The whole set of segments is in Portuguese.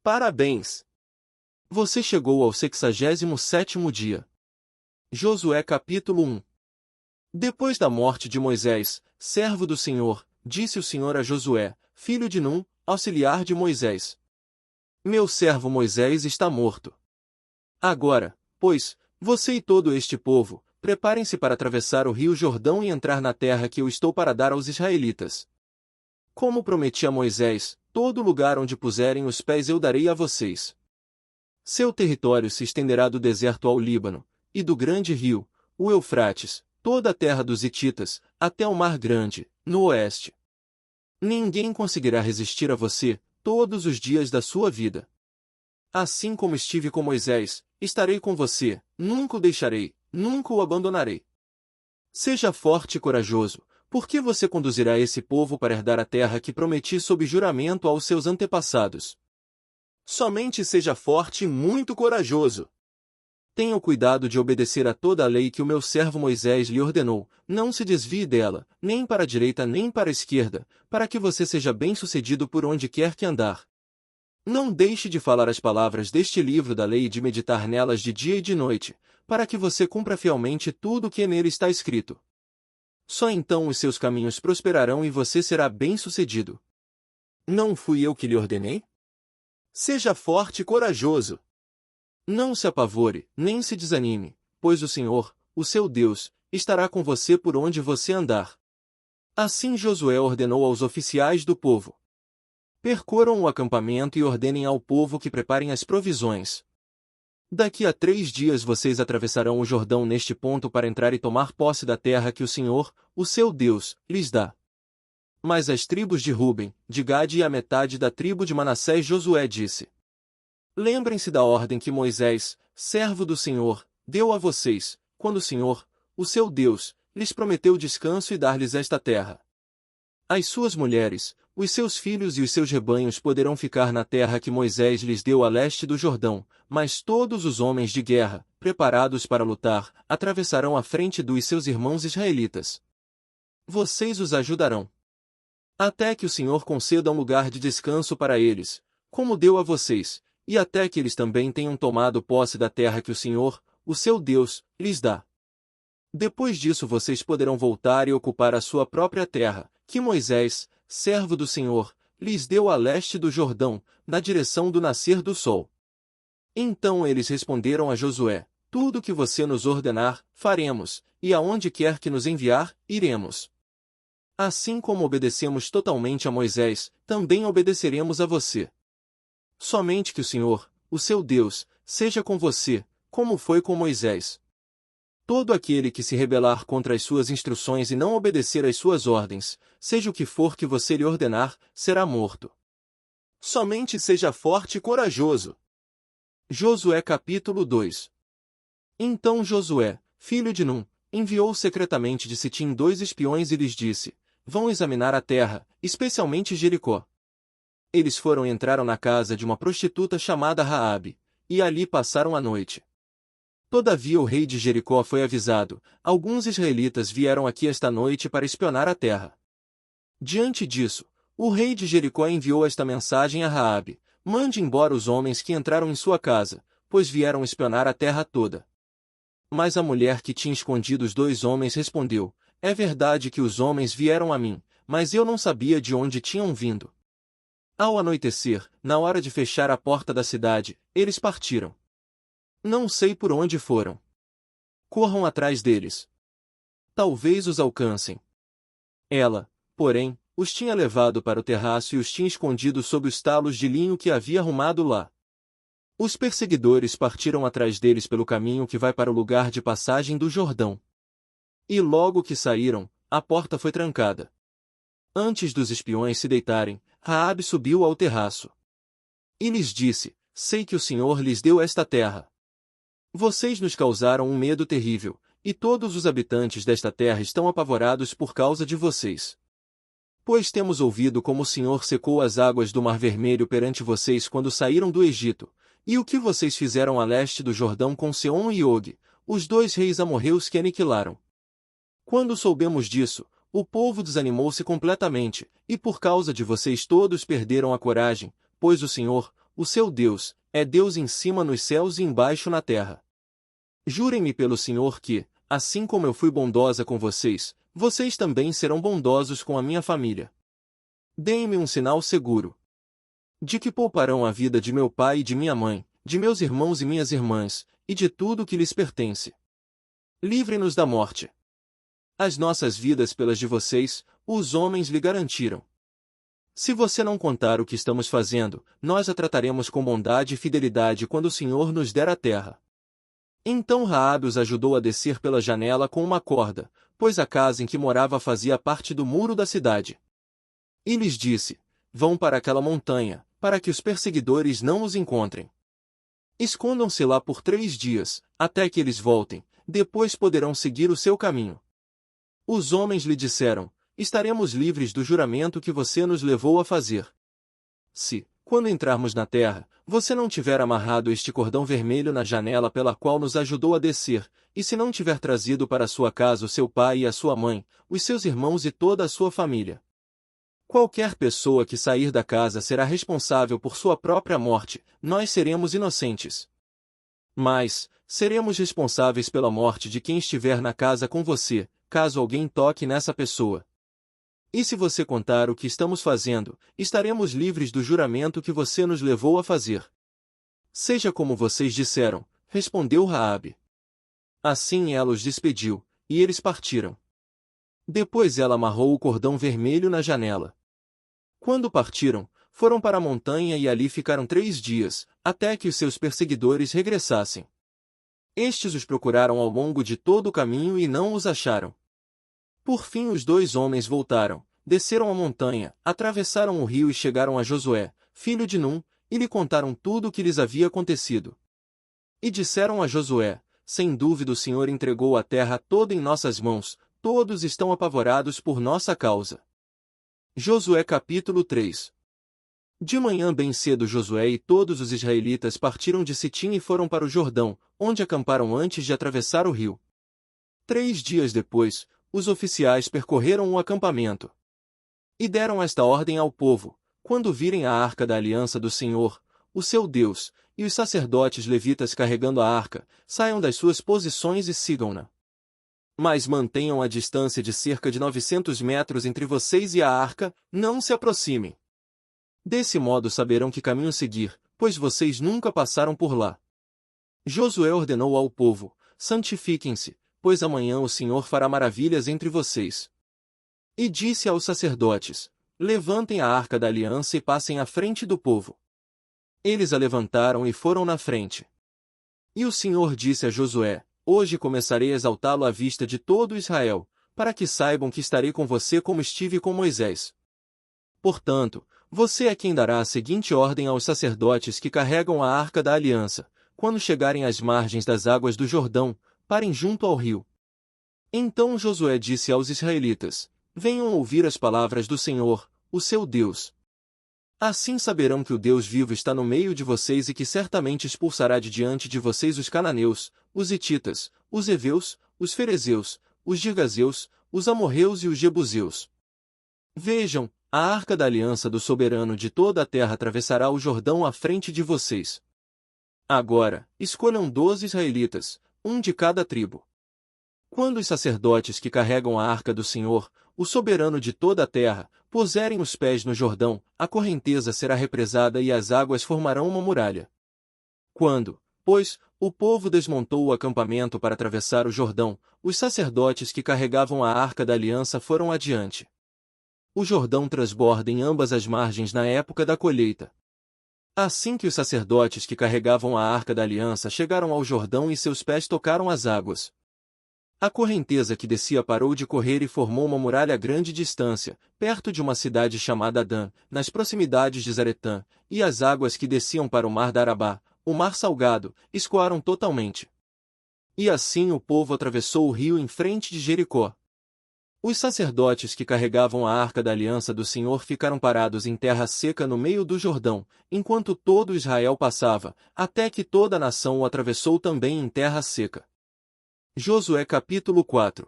Parabéns! Você chegou ao 67º dia. Josué capítulo 1. Depois da morte de Moisés, servo do Senhor, disse o Senhor a Josué, filho de Num, auxiliar de Moisés: Meu servo Moisés está morto. Agora, pois, você e todo este povo, preparem-se para atravessar o rio Jordão e entrar na terra que eu estou para dar aos israelitas. Como prometi a Moisés, todo lugar onde puserem os pés eu darei a vocês. Seu território se estenderá do deserto ao Líbano, e do grande rio, o Eufrates, toda a terra dos hititas, até o Mar Grande, no oeste. Ninguém conseguirá resistir a você, todos os dias da sua vida. Assim como estive com Moisés, estarei com você, nunca o deixarei, nunca o abandonarei. Seja forte e corajoso, porque você conduzirá esse povo para herdar a terra que prometi sob juramento aos seus antepassados. Somente seja forte e muito corajoso. Tenha o cuidado de obedecer a toda a lei que o meu servo Moisés lhe ordenou, não se desvie dela, nem para a direita nem para a esquerda, para que você seja bem-sucedido por onde quer que andar. Não deixe de falar as palavras deste livro da lei e de meditar nelas de dia e de noite, para que você cumpra fielmente tudo o que nele está escrito. Só então os seus caminhos prosperarão e você será bem-sucedido. Não fui eu que lhe ordenei? Seja forte e corajoso. Não se apavore, nem se desanime, pois o Senhor, o seu Deus, estará com você por onde você andar. Assim Josué ordenou aos oficiais do povo: percorram o acampamento e ordenem ao povo que preparem as provisões. Daqui a 3 dias vocês atravessarão o Jordão neste ponto para entrar e tomar posse da terra que o Senhor, o seu Deus, lhes dá. Mas as tribos de Ruben, de Gade e a metade da tribo de Manassés Josué disse: lembrem-se da ordem que Moisés, servo do Senhor, deu a vocês, quando o Senhor, o seu Deus, lhes prometeu descanso e dar-lhes esta terra. As suas mulheres, os seus filhos e os seus rebanhos poderão ficar na terra que Moisés lhes deu a leste do Jordão, mas todos os homens de guerra, preparados para lutar, atravessarão a frente dos seus irmãos israelitas. Vocês os ajudarão, até que o Senhor conceda um lugar de descanso para eles, como deu a vocês, e até que eles também tenham tomado posse da terra que o Senhor, o seu Deus, lhes dá. Depois disso vocês poderão voltar e ocupar a sua própria terra, que Moisés, servo do Senhor, lhes deu a leste do Jordão, na direção do nascer do sol. Então eles responderam a Josué: tudo o que você nos ordenar, faremos, e aonde quer que nos enviar, iremos. Assim como obedecemos totalmente a Moisés, também obedeceremos a você. Somente que o Senhor, o seu Deus, seja com você, como foi com Moisés. Todo aquele que se rebelar contra as suas instruções e não obedecer às suas ordens, seja o que for que você lhe ordenar, será morto. Somente seja forte e corajoso. Josué capítulo 2. Então Josué, filho de Num, enviou secretamente de Sitim 2 espiões e lhes disse: vão examinar a terra, especialmente Jericó. Eles foram e entraram na casa de uma prostituta chamada Raabe, e ali passaram a noite. Todavia o rei de Jericó foi avisado: alguns israelitas vieram aqui esta noite para espionar a terra. Diante disso, o rei de Jericó enviou esta mensagem a Raabe: mande embora os homens que entraram em sua casa, pois vieram espionar a terra toda. Mas a mulher que tinha escondido os 2 homens respondeu: é verdade que os homens vieram a mim, mas eu não sabia de onde tinham vindo. Ao anoitecer, na hora de fechar a porta da cidade, eles partiram. Não sei por onde foram. Corram atrás deles. Talvez os alcancem. Ela, porém, os tinha levado para o terraço e os tinha escondido sob os talos de linho que havia arrumado lá. Os perseguidores partiram atrás deles pelo caminho que vai para o lugar de passagem do Jordão. E logo que saíram, a porta foi trancada. Antes dos espiões se deitarem, Raabe subiu ao terraço. E lhes disse: sei que o Senhor lhes deu esta terra. Vocês nos causaram um medo terrível, e todos os habitantes desta terra estão apavorados por causa de vocês. Pois temos ouvido como o Senhor secou as águas do Mar Vermelho perante vocês quando saíram do Egito, e o que vocês fizeram a leste do Jordão com Seom e Og, os 2 reis amorreus que aniquilaram. Quando soubemos disso, o povo desanimou-se completamente, e por causa de vocês todos perderam a coragem, pois o Senhor, o seu Deus, é Deus em cima nos céus e embaixo na terra. Jurem-me pelo Senhor que, assim como eu fui bondosa com vocês, vocês também serão bondosos com a minha família. Deem-me um sinal seguro de que pouparão a vida de meu pai e de minha mãe, de meus irmãos e minhas irmãs, e de tudo que lhes pertence. Livre-nos da morte. As nossas vidas pelas de vocês, os homens lhe garantiram. Se você não contar o que estamos fazendo, nós a trataremos com bondade e fidelidade quando o Senhor nos der a terra. Então Raabe os ajudou a descer pela janela com uma corda, pois a casa em que morava fazia parte do muro da cidade. E lhes disse: vão para aquela montanha, para que os perseguidores não os encontrem. Escondam-se lá por 3 dias, até que eles voltem, depois poderão seguir o seu caminho. Os homens lhe disseram: estaremos livres do juramento que você nos levou a fazer. Se, quando entrarmos na terra, você não tiver amarrado este cordão vermelho na janela pela qual nos ajudou a descer, e se não tiver trazido para sua casa o seu pai e a sua mãe, os seus irmãos e toda a sua família. Qualquer pessoa que sair da casa será responsável por sua própria morte, nós seremos inocentes. Mas, seremos responsáveis pela morte de quem estiver na casa com você, caso alguém toque nessa pessoa. E se você contar o que estamos fazendo, estaremos livres do juramento que você nos levou a fazer. Seja como vocês disseram, respondeu Raabe. Assim ela os despediu, e eles partiram. Depois ela amarrou o cordão vermelho na janela. Quando partiram, foram para a montanha e ali ficaram 3 dias, até que os seus perseguidores regressassem. Estes os procuraram ao longo de todo o caminho e não os acharam. Por fim os 2 homens voltaram, desceram a montanha, atravessaram o rio e chegaram a Josué, filho de Num, e lhe contaram tudo o que lhes havia acontecido. E disseram a Josué: sem dúvida o Senhor entregou a terra toda em nossas mãos, todos estão apavorados por nossa causa. Josué capítulo 3. De manhã bem cedo Josué e todos os israelitas partiram de Sitim e foram para o Jordão, onde acamparam antes de atravessar o rio. 3 dias depois, os oficiais percorreram o acampamento. E deram esta ordem ao povo: quando virem a arca da aliança do Senhor, o seu Deus, e os sacerdotes levitas carregando a arca, saiam das suas posições e sigam-na. Mas mantenham a distância de cerca de 900 metros entre vocês e a arca, não se aproximem. Desse modo saberão que caminho seguir, pois vocês nunca passaram por lá. Josué ordenou ao povo: santifiquem-se, pois amanhã o Senhor fará maravilhas entre vocês. E disse aos sacerdotes: levantem a arca da aliança e passem à frente do povo. Eles a levantaram e foram na frente. E o Senhor disse a Josué: hoje começarei a exaltá-lo à vista de todo Israel, para que saibam que estarei com você como estive com Moisés. Portanto, você é quem dará a seguinte ordem aos sacerdotes que carregam a arca da aliança: quando chegarem às margens das águas do Jordão, parem junto ao rio. Então Josué disse aos israelitas: venham ouvir as palavras do Senhor, o seu Deus. Assim saberão que o Deus vivo está no meio de vocês e que certamente expulsará de diante de vocês os cananeus, os hititas, os heveus, os ferezeus, os girgazeus, os amorreus e os jebuseus. Vejam, a arca da aliança do soberano de toda a terra atravessará o Jordão à frente de vocês. Agora, escolham 12 israelitas, um de cada tribo. Quando os sacerdotes que carregam a arca do Senhor, o soberano de toda a terra, puserem os pés no Jordão, a correnteza será represada e as águas formarão uma muralha. Quando, pois, o povo desmontou o acampamento para atravessar o Jordão, os sacerdotes que carregavam a arca da aliança foram adiante. O Jordão transborda em ambas as margens na época da colheita. Assim que os sacerdotes que carregavam a arca da aliança chegaram ao Jordão e seus pés tocaram as águas, a correnteza que descia parou de correr e formou uma muralha a grande distância, perto de uma cidade chamada Adã, nas proximidades de Zaretã, e as águas que desciam para o mar da Arabá, o mar salgado, escoaram totalmente. E assim o povo atravessou o rio em frente de Jericó. Os sacerdotes que carregavam a arca da aliança do Senhor ficaram parados em terra seca no meio do Jordão, enquanto todo Israel passava, até que toda a nação o atravessou também em terra seca. Josué capítulo 4.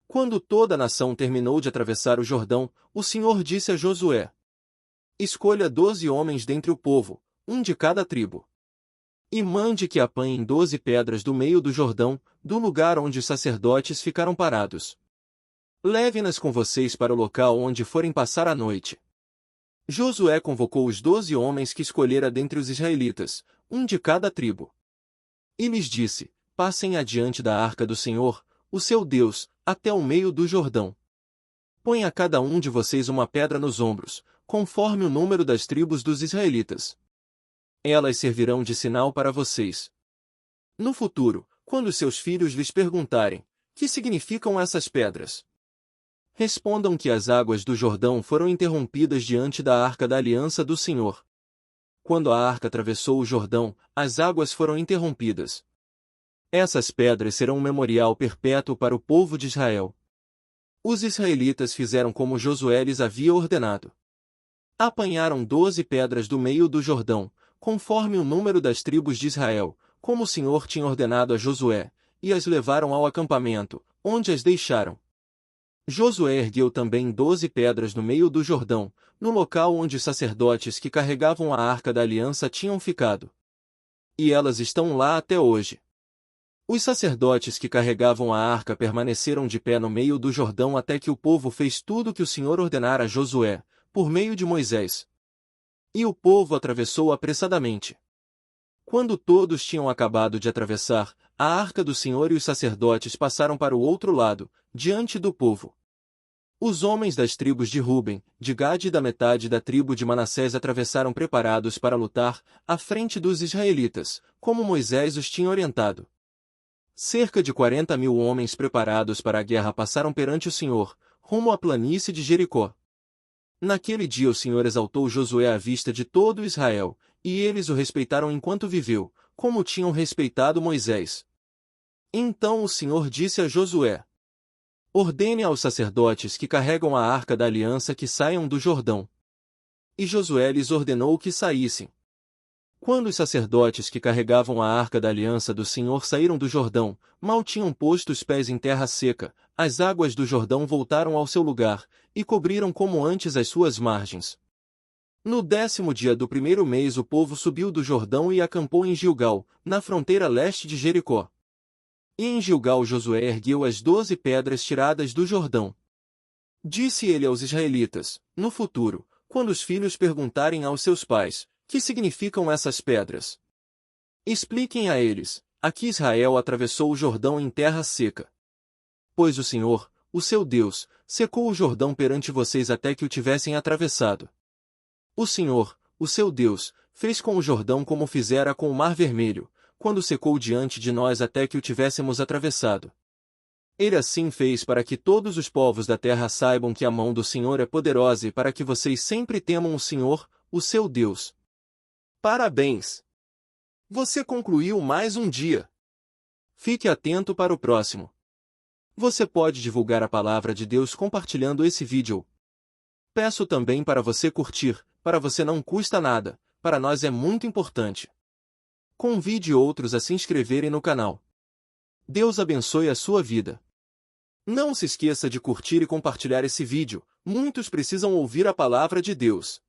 Quando toda a nação terminou de atravessar o Jordão, o Senhor disse a Josué: escolha 12 homens dentre o povo, um de cada tribo. E mande que apanhem 12 pedras do meio do Jordão, do lugar onde os sacerdotes ficaram parados. Levem-nas com vocês para o local onde forem passar a noite. Josué convocou os 12 homens que escolhera dentre os israelitas, um de cada tribo. E lhes disse: passem adiante da arca do Senhor, o seu Deus, até o meio do Jordão. Põe a cada um de vocês uma pedra nos ombros, conforme o número das tribos dos israelitas. Elas servirão de sinal para vocês. No futuro, quando seus filhos lhes perguntarem: que significam essas pedras? Respondam que as águas do Jordão foram interrompidas diante da arca da aliança do Senhor. Quando a arca atravessou o Jordão, as águas foram interrompidas. Essas pedras serão um memorial perpétuo para o povo de Israel. Os israelitas fizeram como Josué lhes havia ordenado. Apanharam 12 pedras do meio do Jordão, conforme o número das tribos de Israel, como o Senhor tinha ordenado a Josué, e as levaram ao acampamento, onde as deixaram. Josué ergueu também 12 pedras no meio do Jordão, no local onde os sacerdotes que carregavam a arca da aliança tinham ficado. E elas estão lá até hoje. Os sacerdotes que carregavam a arca permaneceram de pé no meio do Jordão até que o povo fez tudo o que o Senhor ordenara a Josué, por meio de Moisés. E o povo atravessou apressadamente. Quando todos tinham acabado de atravessar, a arca do Senhor e os sacerdotes passaram para o outro lado, diante do povo. Os homens das tribos de Ruben, de Gade e da metade da tribo de Manassés atravessaram preparados para lutar, à frente dos israelitas, como Moisés os tinha orientado. Cerca de 40.000 homens preparados para a guerra passaram perante o Senhor, rumo à planície de Jericó. Naquele dia o Senhor exaltou Josué à vista de todo Israel, e eles o respeitaram enquanto viveu, como tinham respeitado Moisés. Então o Senhor disse a Josué: ordene aos sacerdotes que carregam a arca da aliança que saiam do Jordão. E Josué lhes ordenou que saíssem. Quando os sacerdotes que carregavam a arca da aliança do Senhor saíram do Jordão, mal tinham posto os pés em terra seca, as águas do Jordão voltaram ao seu lugar, e cobriram como antes as suas margens. No 10º dia do primeiro mês o povo subiu do Jordão e acampou em Gilgal, na fronteira leste de Jericó. E em Gilgal Josué ergueu as 12 pedras tiradas do Jordão. Disse ele aos israelitas: no futuro, quando os filhos perguntarem aos seus pais: que significam essas pedras? Expliquem a eles: aqui Israel atravessou o Jordão em terra seca. Pois o Senhor, o seu Deus, secou o Jordão perante vocês até que o tivessem atravessado. O Senhor, o seu Deus, fez com o Jordão como fizera com o Mar Vermelho, quando secou diante de nós até que o tivéssemos atravessado. Ele assim fez para que todos os povos da terra saibam que a mão do Senhor é poderosa e para que vocês sempre temam o Senhor, o seu Deus. Parabéns! Você concluiu mais um dia. Fique atento para o próximo. Você pode divulgar a palavra de Deus compartilhando esse vídeo. Peço também para você curtir, para você não custa nada, para nós é muito importante. Convide outros a se inscreverem no canal. Deus abençoe a sua vida. Não se esqueça de curtir e compartilhar esse vídeo, muitos precisam ouvir a palavra de Deus.